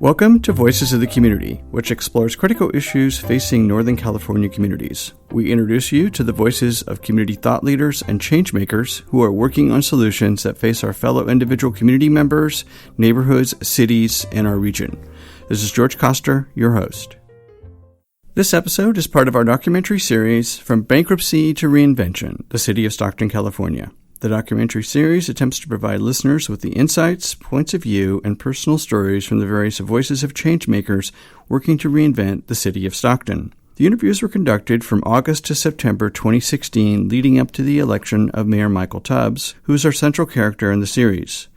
Welcome to Voices of the Community, which explores critical issues facing Northern California communities. We introduce you to the voices of community thought leaders and changemakers who are working on solutions that face our fellow individual community members, neighborhoods, cities, and our region. This is George Coster, your host. This episode is part of our documentary series, From Bankruptcy to Reinvention, the City of Stockton, California. The documentary series attempts to provide listeners with the insights, points of view, and personal stories from the various voices of changemakers working to reinvent the city of Stockton. The interviews were conducted from August to September 2016, leading up to the election of Mayor Michael Tubbs, who is our central character in the series.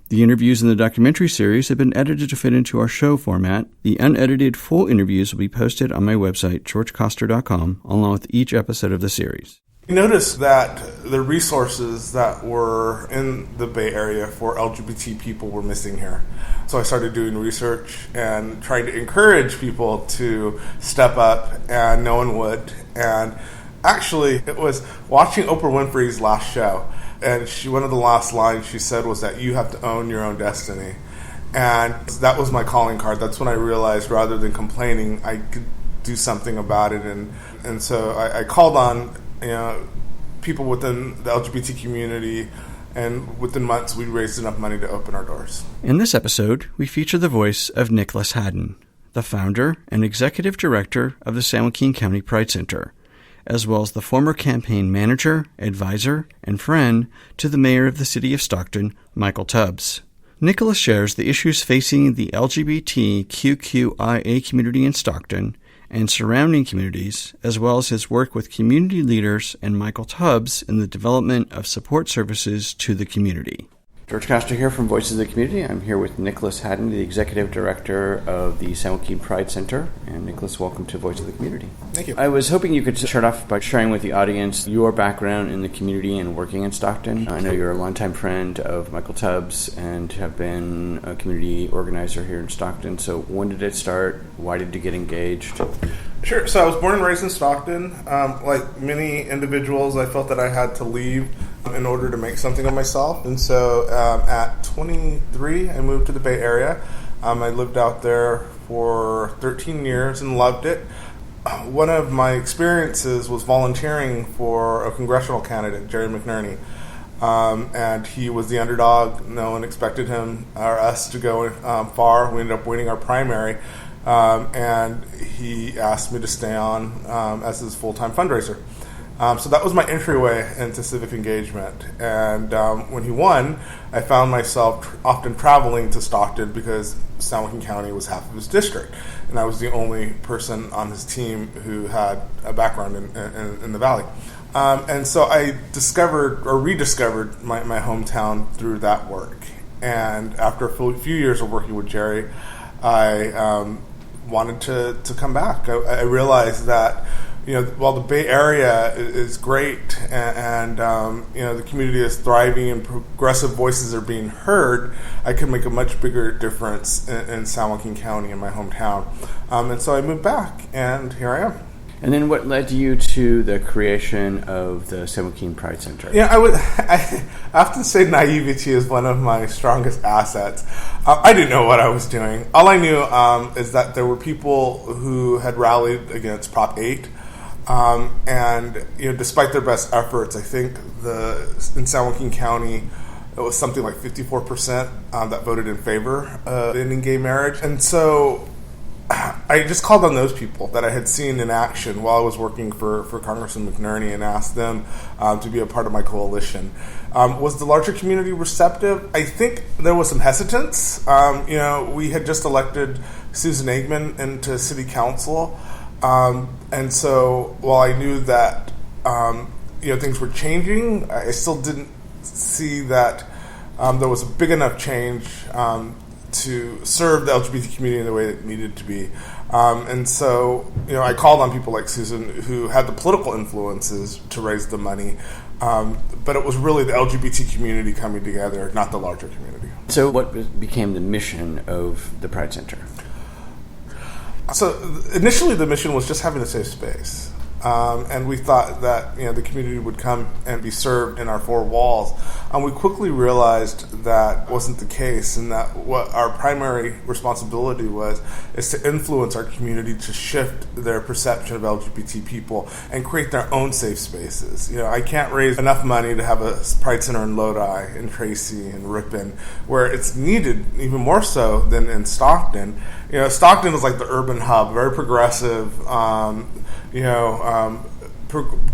The interviews in the documentary series have been edited to fit into our show format. The unedited full interviews will be posted on my website, georgecoster.com, along with each episode of the series. I noticed that the resources that were in the Bay Area for LGBT people were missing here. So I started doing research and trying to encourage people to step up, and no one would. And actually, it was watching Oprah Winfrey's last show. And one of the last lines she said was that you have to own your own destiny. And that was my calling card. That's when I realized rather than complaining, I could do something about it. And so I called on people within the LGBT community, and within months we raised enough money to open our doors. In this episode, we feature the voice of Nicholas Hatten, the founder and executive director of the San Joaquin County Pride Center, as well as the former campaign manager, advisor, and friend to the mayor of the city of Stockton, Michael Tubbs. Nicholas shares the issues facing the LGBTQIA community in Stockton and surrounding communities, as well as his work with community leaders and Michael Tubbs in the development of support services to the community. George Coster here from Voices of the Community. I'm here with Nicholas Hatten, the Executive Director of the San Joaquin Pride Center. And Nicholas, welcome to Voices of the Community. Thank you. I was hoping you could start off by sharing with the audience your background in the community and working in Stockton. I know you're a longtime friend of Michael Tubbs and have been a community organizer here in Stockton. So when did it start? Why did you get engaged? Sure. So I was born and raised in Stockton. Like many individuals, I felt that I had to leave in order to make something of myself. And so at 23, I moved to the Bay Area. I lived out there for 13 years and loved it. One of my experiences was volunteering for a congressional candidate, Jerry McNerney. And he was the underdog. No one expected him or us to go far. We ended up winning our primary. And he asked me to stay on as his full-time fundraiser. So that was my entryway into civic engagement. And when he won, I found myself often traveling to Stockton because San Joaquin County was half of his district. And I was the only person on his team who had a background in the Valley. And so I discovered or rediscovered my hometown through that work. And after a few years of working with Jerry, I wanted to come back. I realized that while the Bay Area is great and the community is thriving and progressive voices are being heard, I could make a much bigger difference in San Joaquin County, in my hometown. And so I moved back, and here I am. And then what led you to the creation of the San Joaquin Pride Center? Yeah, I often say naivety is one of my strongest assets. I didn't know what I was doing. All I knew is that there were people who had rallied against Prop 8. And despite their best efforts, I think in San Joaquin County, it was something like 54% that voted in favor of ending gay marriage. And so I just called on those people that I had seen in action while I was working for Congressman McNerney and asked them to be a part of my coalition. Was the larger community receptive? I think there was some hesitance. We had just elected Susan Eggman into city council. And so while I knew that things were changing, I still didn't see that there was a big enough change to serve the LGBT community in the way it needed to be. And so, I called on people like Susan who had the political influences to raise the money, but it was really the LGBT community coming together, not the larger community. So what became the mission of the Pride Center? So initially the mission was just having a safe space. and we thought that the community would come and be served in our four walls. We quickly realized that wasn't the case, and that what our primary responsibility is to influence our community to shift their perception of LGBT people and create their own safe spaces. I can't raise enough money to have a Pride Center in Lodi, in Tracy, and Ripon, where it's needed even more so than in Stockton. Stockton is like the urban hub, very progressive,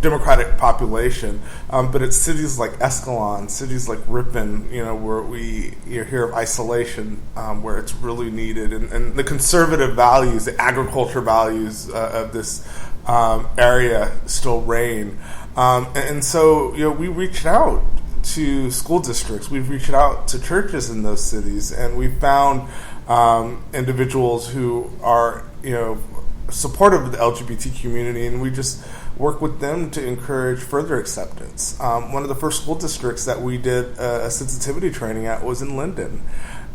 democratic population, but it's cities like Escalon, cities like Ripon, where we hear of isolation, where it's really needed, and the conservative values, the agriculture values of this area still reign, and so we reached out to school districts, we've reached out to churches in those cities, and we found individuals who are supportive of the LGBT community, and we just work with them to encourage further acceptance. One of the first school districts that we did a sensitivity training at was in Linden.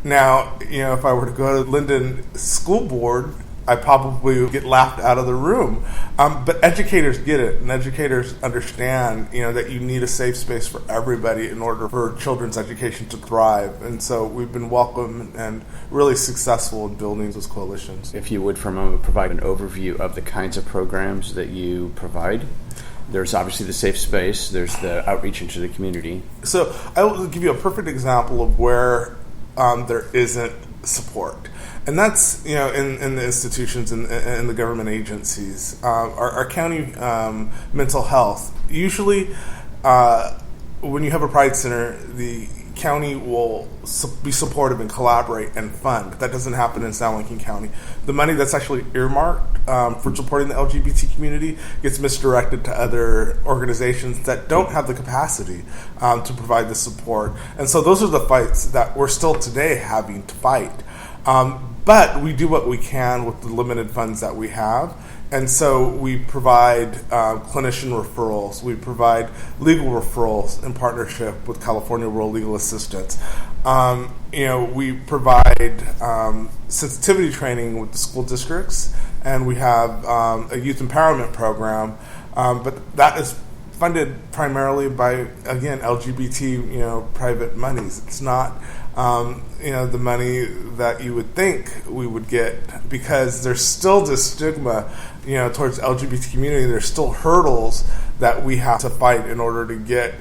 Now, if I were to go to Linden School Board, I probably would get laughed out of the room. But educators get it, and educators understand, that you need a safe space for everybody in order for children's education to thrive. And so we've been welcome and really successful in building those coalitions. If you would, for a moment, provide an overview of the kinds of programs that you provide. There's obviously the safe space. There's the outreach into the community. So I will give you a perfect example of where there isn't support. And that's, in the institutions and the government agencies. Our county mental health, usually when you have a Pride Center, the county will be supportive and collaborate and fund. That doesn't happen in San Joaquin County. The money that's actually earmarked for supporting the LGBT community gets misdirected to other organizations that don't have the capacity to provide the support. And so those are the fights that we're still today having to fight. But we do what we can with the limited funds that we have. And so we provide clinician referrals. We provide legal referrals in partnership with California Rural Legal Assistance. We provide sensitivity training with the school districts, and we have a youth empowerment program. But that is funded primarily by, again, LGBT, private monies. It's not the money that you would think we would get, because there's still this stigma, towards the LGBT community. There's still hurdles that we have to fight in order to get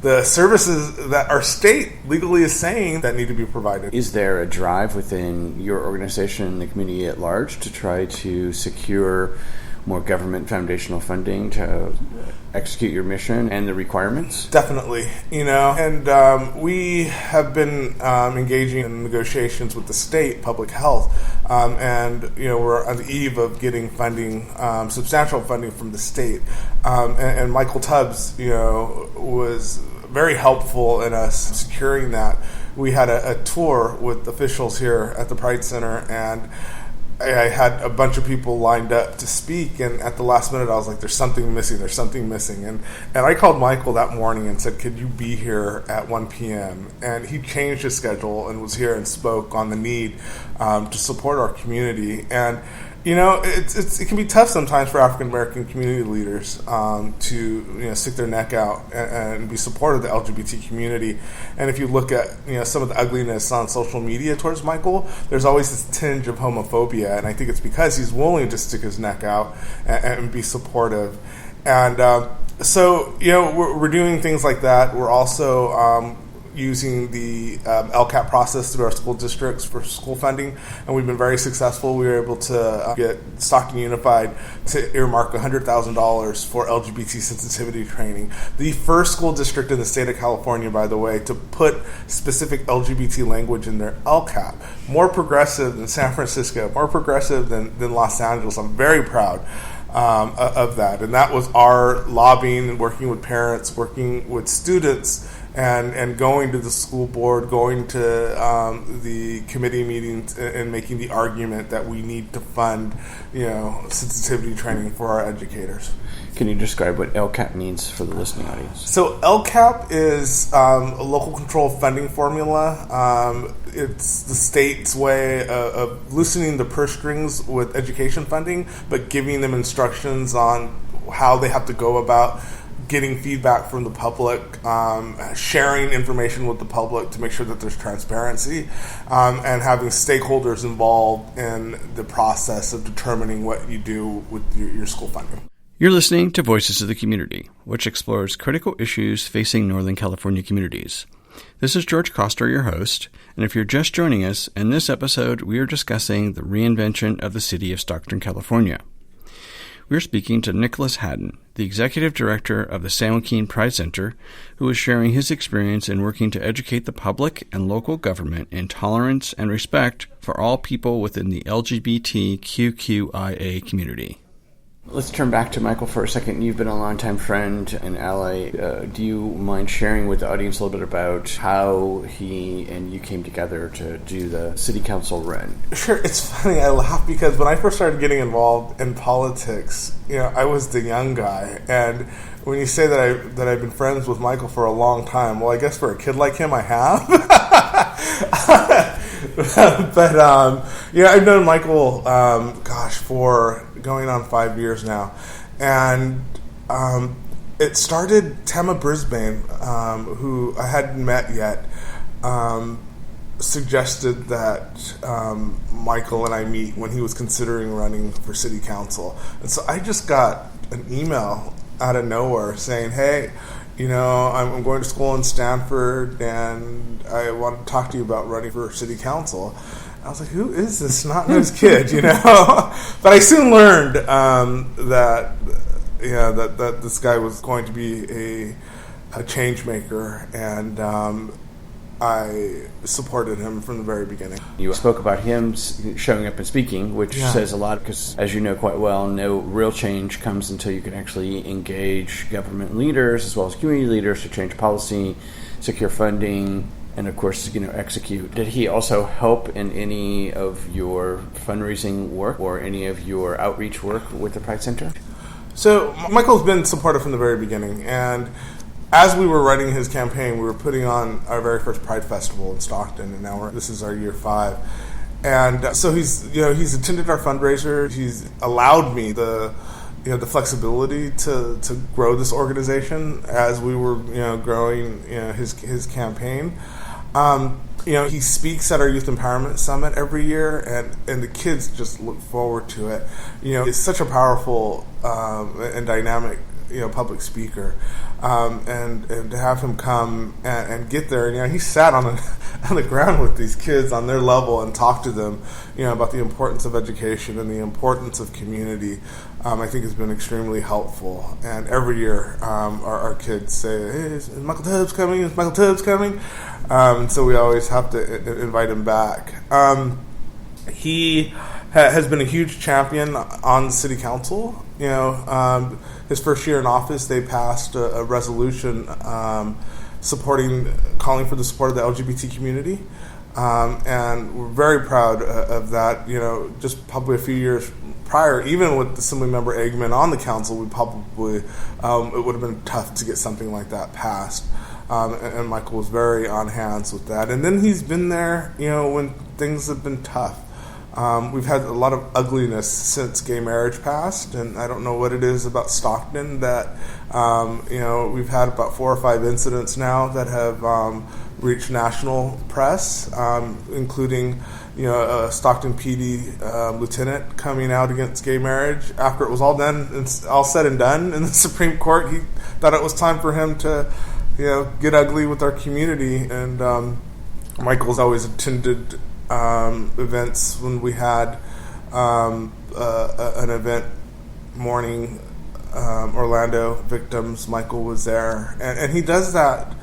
the services that our state legally is saying that need to be provided. Is there a drive within your organization and the community at large to try to secure more government foundational funding to execute your mission and the requirements? Definitely, and we have been engaging in negotiations with the state public health, and we're on the eve of getting funding, substantial funding from the state, and Michael Tubbs, was very helpful in us securing that. We had a tour with officials here at the Pride Center, and I had a bunch of people lined up to speak, and at the last minute I was like, there's something missing, and I called Michael that morning and said, could you be here at 1 p.m.? And he changed his schedule and was here and spoke on the need to support our community. And it can be tough sometimes for African American community leaders to stick their neck out and be supportive of the LGBT community. And if you look at some of the ugliness on social media towards Michael, there's always this tinge of homophobia, and I think it's because he's willing to stick his neck out and be supportive. And so we're doing things like that. We're also using the LCAP process through our school districts for school funding, and we've been very successful. We were able to get Stockton Unified to earmark $100,000 for LGBT sensitivity training. The first school district in the state of California, by the way, to put specific LGBT language in their LCAP. More progressive than San Francisco, more progressive than Los Angeles. I'm very proud of that. And that was our lobbying, working with parents, working with students, and going to the school board, going to the committee meetings, and making the argument that we need to fund, sensitivity training for our educators. Can you describe what LCAP means for the listening audience? So LCAP is a local control funding formula. It's the state's way of loosening the purse strings with education funding, but giving them instructions on how they have to go about getting feedback from the public, sharing information with the public to make sure that there's transparency, and having stakeholders involved in the process of determining what you do with your school funding. You're listening to Voices of the Community, which explores critical issues facing Northern California communities. This is George Coster, your host, and if you're just joining us, in this episode we are discussing the reinvention of the city of Stockton, California. We're speaking to Nicholas Hatten, the Executive Director of the San Joaquin Pride Center, who is sharing his experience in working to educate the public and local government in tolerance and respect for all people within the LGBTQIA community. Let's turn back to Michael for a second. You've been a longtime friend and ally. Do you mind sharing with the audience a little bit about how he and you came together to do the city council run? Sure. It's funny. I laugh because when I first started getting involved in politics, I was the young guy. And when you say that I've been friends with Michael for a long time, well, I guess for a kid like him, I have. But I've known Michael, for going on 5 years now, and it started. Tama Brisbane, who I hadn't met yet, suggested that Michael and I meet when he was considering running for city council, and so I just got an email out of nowhere saying, "Hey, I'm going to school in Stanford, and I want to talk to you about running for city council." I was like, "Who is this snot-nosed kid?" But I soon learned that this guy was going to be a change maker, and I supported him from the very beginning. You spoke about him showing up and speaking, which says a lot because, as you know quite well, no real change comes until you can actually engage government leaders as well as community leaders to change policy, secure funding, and of course, execute. Did he also help in any of your fundraising work or any of your outreach work with the Pride Center? So Michael's been supportive from the very beginning, and as we were running his campaign, we were putting on our very first Pride Festival in Stockton, and now this is our year 5. And so he's attended our fundraiser. He's allowed me the flexibility to grow this organization as we were growing his campaign. He speaks at our Youth Empowerment Summit every year, and the kids just look forward to it. It's such a powerful and dynamic public speaker, and to have him come and get there, he sat on the ground with these kids on their level and talked to them, about the importance of education and the importance of community. I think has been extremely helpful. And every year, our kids say, "Hey, is Michael Tubbs coming? Is Michael Tubbs coming?" So we always have to invite him back. He has been a huge champion on the city council. His first year in office, they passed a resolution calling for the support of the LGBT community, and we're very proud of that. Just probably a few years prior, even with Assemblymember Eggman on the council, we probably it would have been tough to get something like that passed. And Michael was very on hands with that. And then he's been there, when things have been tough. We've had a lot of ugliness since gay marriage passed, and I don't know what it is about Stockton that, we've had about 4 or 5 incidents now that have reached national press, including, a Stockton PD lieutenant coming out against gay marriage after it was all done and all said and done in the Supreme Court. He thought it was time for him to, get ugly with our community, and Michael's always attended events when we had an event mourning Orlando victims. Michael was there, and he does that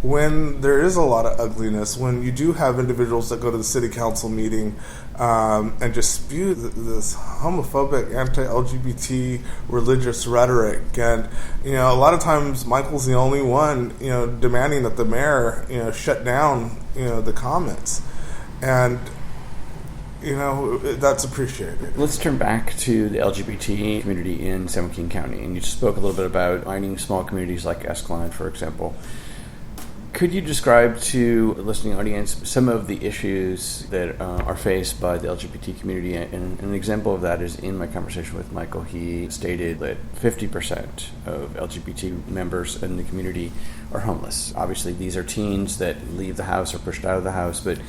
when there is a lot of ugliness, when you do have individuals that go to the city council meeting and just spew this homophobic, anti-LGBT religious rhetoric. And, a lot of times Michael's the only one, demanding that the mayor, shut down, the comments. And, that's appreciated. Let's turn back to the LGBT community in San Joaquin County. And you spoke a little bit about finding small communities like Escalon, for example. Could you describe to the listening audience some of the issues that are faced by the LGBT community? And an example of that is in my conversation with Michael. He stated that 50% of LGBT members in the community are homeless. Obviously, these are teens that leave the house or pushed out of the house, but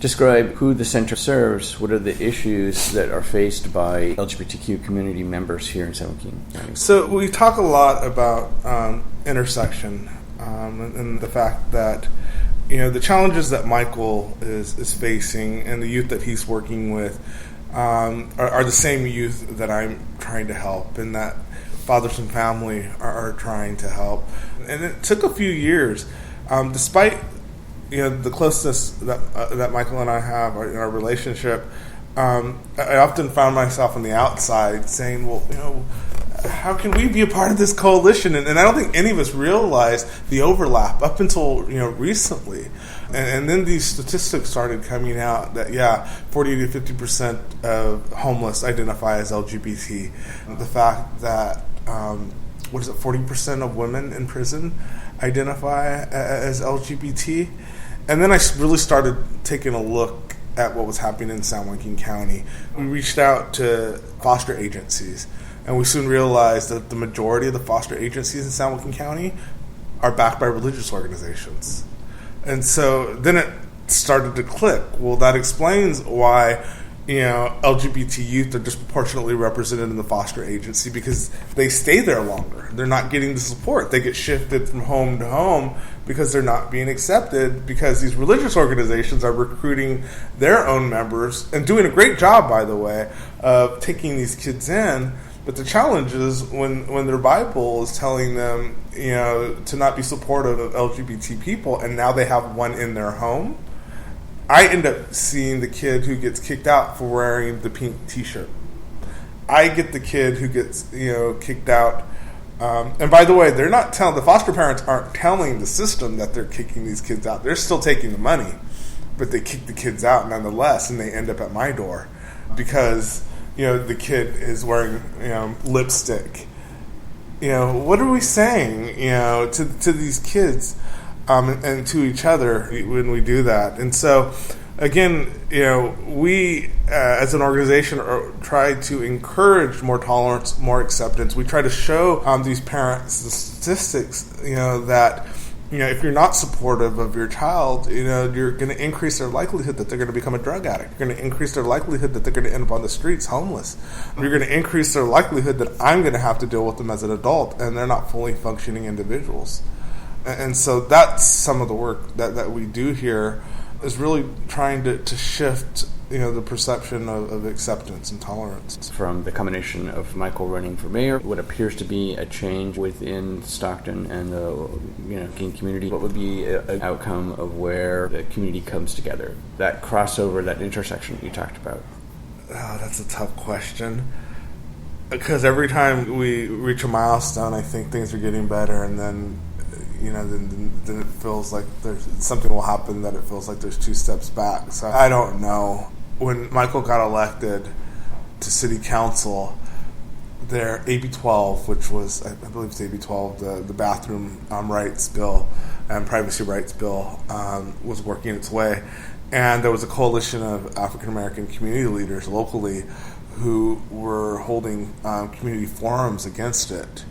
describe who the center serves. What are the issues that are faced by LGBTQ community members here in San Joaquin? So we talk a lot about intersection and the fact that the challenges that Michael is facing and the youth that he's working with are the same youth that I'm trying to help, and that fathers and family are trying to help. And it took a few years, despite the closeness that Michael and I have in our relationship. I often found myself on the outside saying, well, how can we be a part of this coalition? And I don't think any of us realized the overlap up until recently. And then these statistics started coming out that 40 to 50% of homeless identify as LGBT. The fact that 40% of women in prison identify as LGBT. And then I really started taking a look at what was happening in San Joaquin County. We reached out to foster agencies, and we soon realized that the majority of the foster agencies in San Joaquin County are backed by religious organizations. And so then it started to click. Well, that explains why LGBT youth are disproportionately represented in the foster agency, because they stay there longer. They're not getting the support. They get shifted from home to home because they're not being accepted, because these religious organizations are recruiting their own members and doing a great job, by the way, of taking these kids in. But the challenge is when their Bible is telling them, to not be supportive of LGBT people, and now they have one in their home. I end up seeing the kid who gets kicked out for wearing the pink T-shirt. I get the kid who gets, kicked out. And by the way, they're not telling, the foster parents aren't telling the system that they're kicking these kids out. They're still taking the money, but they kick the kids out nonetheless, and they end up at my door because, the kid is wearing, lipstick. What are we saying, to these kids? And to each other when we do that. And so, again, we as an organization try to encourage more tolerance, more acceptance. We try to show these parents the statistics, that if you're not supportive of your child, you're going to increase their likelihood that they're going to become a drug addict. You're going to increase their likelihood that they're going to end up on the streets homeless. You're going to increase their likelihood that I'm going to have to deal with them as an adult, and they're not fully functioning individuals. And so that's some of the work that we do here, is really trying to shift the perception of acceptance and tolerance. From the combination of Michael running for mayor, what appears to be a change within Stockton and the gay community, what would be an outcome of where the community comes together? That crossover, that intersection that you talked about. Oh, that's a tough question. Because every time we reach a milestone, I think things are getting better, and then then it feels like something will happen that it feels like there's two steps back. So I don't know. When Michael got elected to city council, their AB 12, which was, I believe it's AB 12, the bathroom rights bill and privacy rights bill, was working its way. And there was a coalition of African American community leaders locally who were holding community forums against it.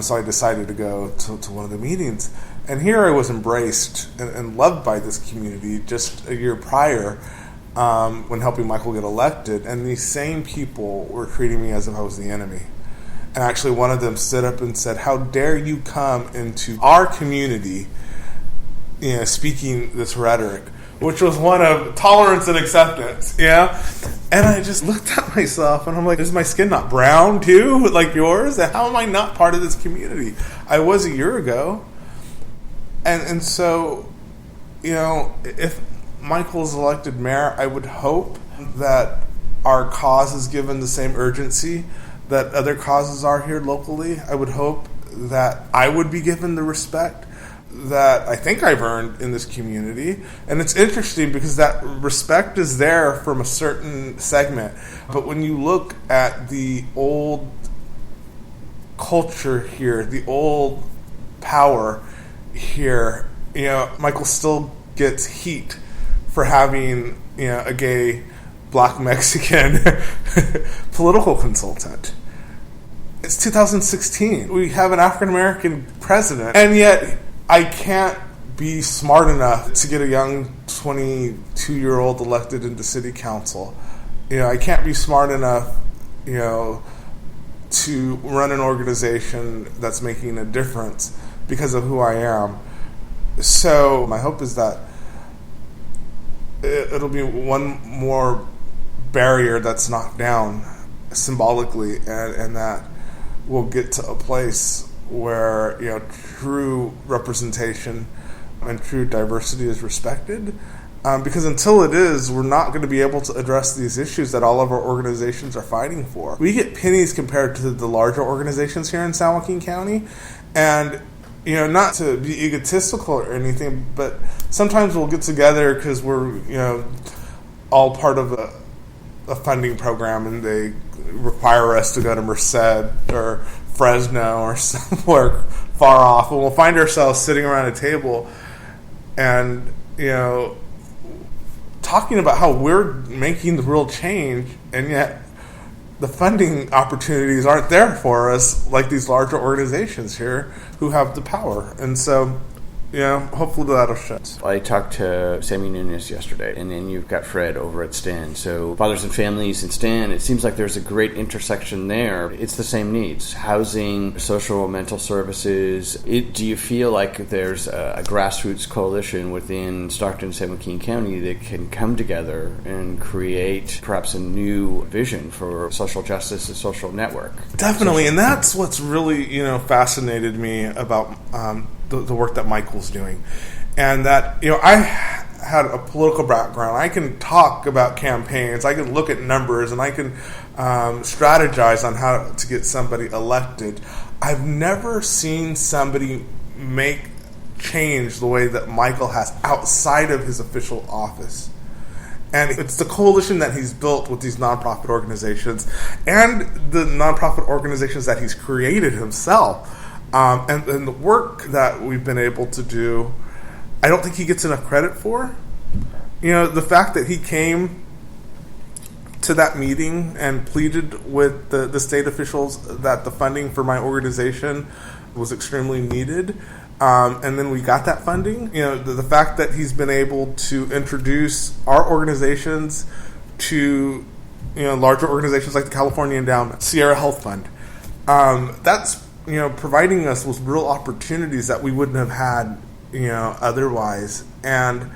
So I decided to go to one of the meetings. And here I was embraced and loved by this community just a year prior when helping Michael get elected. And these same people were treating me as if I was the enemy. And actually one of them stood up and said, "How dare you come into our community speaking this rhetoric?" Which was one of tolerance and acceptance, And I just looked at myself and I'm like, is my skin not brown too, like yours? How am I not part of this community? I was a year ago. And so, if Michael's elected mayor, I would hope that our cause is given the same urgency that other causes are here locally. I would hope that I would be given the respect that I think I've earned in this community. And it's interesting because that respect is there from a certain segment. But when you look at the old culture here, the old power here, Michael still gets heat for having, a gay black Mexican political consultant. It's 2016. We have an African American president, and yet I can't be smart enough to get a young 22-year-old elected into city council. I can't be smart enough, to run an organization that's making a difference because of who I am. So my hope is that it'll be one more barrier that's knocked down symbolically, and that we'll get to a place where true representation and true diversity is respected. Because until it is, we're not going to be able to address these issues that all of our organizations are fighting for. We get pennies compared to the larger organizations here in San Joaquin County, and not to be egotistical or anything, but sometimes we'll get together because we're all part of a funding program, and they require us to go to Merced or Fresno or somewhere far off, and we'll find ourselves sitting around a table and talking about how we're making the real change, and yet the funding opportunities aren't there for us like these larger organizations here who have the power. And so, hopefully that'll shift. I talked to Sammy Nunez yesterday, and then you've got Fred over at Stan. So Fathers and Families and Stan, it seems like there's a great intersection there. It's the same needs: housing, social, mental services. Do you feel like there's a grassroots coalition within Stockton and San Joaquin County that can come together and create perhaps a new vision for social justice and social network? Definitely, and that's what's really fascinated me about the work that Michael's doing. And that, I had a political background. I can talk about campaigns. I can look at numbers, and I can strategize on how to get somebody elected. I've never seen somebody make change the way that Michael has outside of his official office. And it's the coalition that he's built with these nonprofit organizations and the nonprofit organizations that he's created himself. And the work that we've been able to do, I don't think he gets enough credit for. The fact that he came to that meeting and pleaded with the state officials that the funding for my organization was extremely needed, and then we got that funding. The fact that he's been able to introduce our organizations to larger organizations like the California Endowment, Sierra Health Fund, that's providing us with real opportunities that we wouldn't have had, otherwise. And,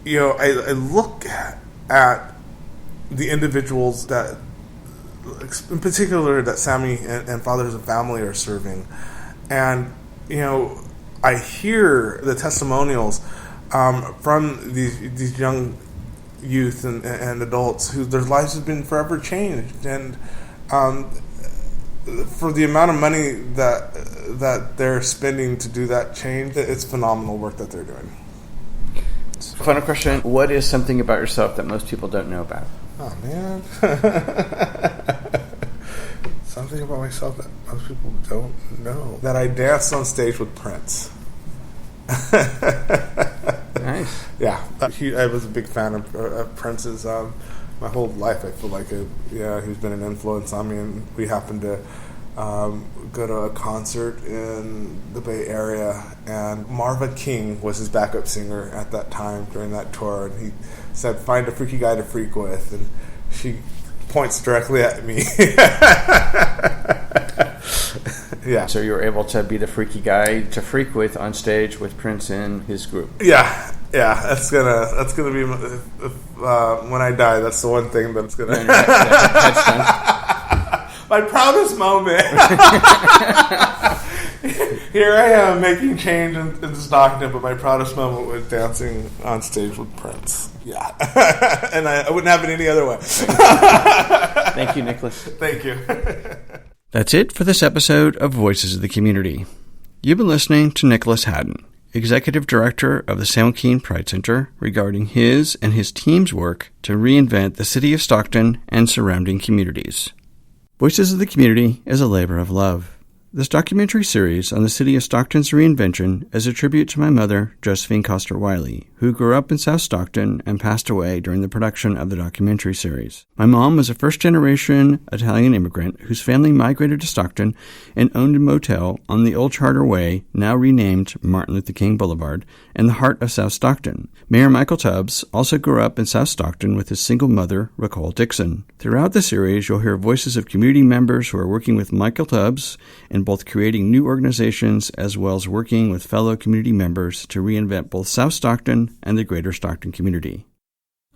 I look at the individuals that, in particular, that Sammy and Fathers and Family are serving. And, I hear the testimonials from these young youth and adults who their lives have been forever changed. And, for the amount of money that they're spending to do that change, it's phenomenal work that they're doing. Final question: what is something about yourself that most people don't know about? Oh man, something about myself that most people don't know. That I danced on stage with Prince. Nice. Yeah, I was a big fan of Prince's. My whole life, I feel like he's been an influence on me, and we happened to go to a concert in the Bay Area, and Marva King was his backup singer at that time during that tour, and he said, "Find a freaky guy to freak with," and she points directly at me. Yeah. So you were able to be the freaky guy to freak with on stage with Prince and his group. Yeah. That's gonna be when I die. That's the one thing that's gonna my proudest moment. Here I am making change in Stockton, but my proudest moment was dancing on stage with Prince. Yeah, and I wouldn't have it any other way. Thank you, Nicholas. Thank you. That's it for this episode of Voices of the Community. You've been listening to Nicholas Hatten, Executive Director of the San Joaquin Pride Center, regarding his and his team's work to reinvent the city of Stockton and surrounding communities. Voices of the Community is a labor of love. This documentary series on the city of Stockton's reinvention is a tribute to my mother, Josephine Coster Wiley, who grew up in South Stockton and passed away during the production of the documentary series. My mom was a first-generation Italian immigrant whose family migrated to Stockton and owned a motel on the Old Charter Way, now renamed Martin Luther King Boulevard, in the heart of South Stockton. Mayor Michael Tubbs also grew up in South Stockton with his single mother, Ricole Dixon. Throughout the series, you'll hear voices of community members who are working with Michael Tubbs in both creating new organizations as well as working with fellow community members to reinvent both South Stockton and the greater Stockton community.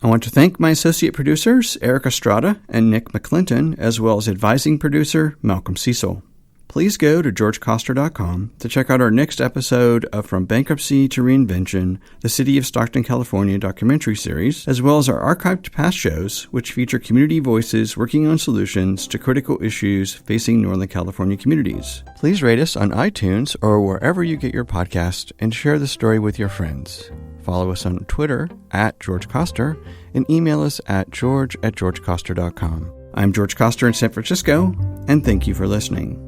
I want to thank my associate producers, Eric Estrada and Nick McClinton, as well as advising producer, Malcolm Cecil. Please go to georgecoster.com to check out our next episode of From Bankruptcy to Reinvention, the City of Stockton, California documentary series, as well as our archived past shows, which feature community voices working on solutions to critical issues facing Northern California communities. Please rate us on iTunes or wherever you get your podcast and share the story with your friends. Follow us on Twitter @GeorgeCoster and email us at george@georgecoster.com. I'm George Coster in San Francisco, and thank you for listening.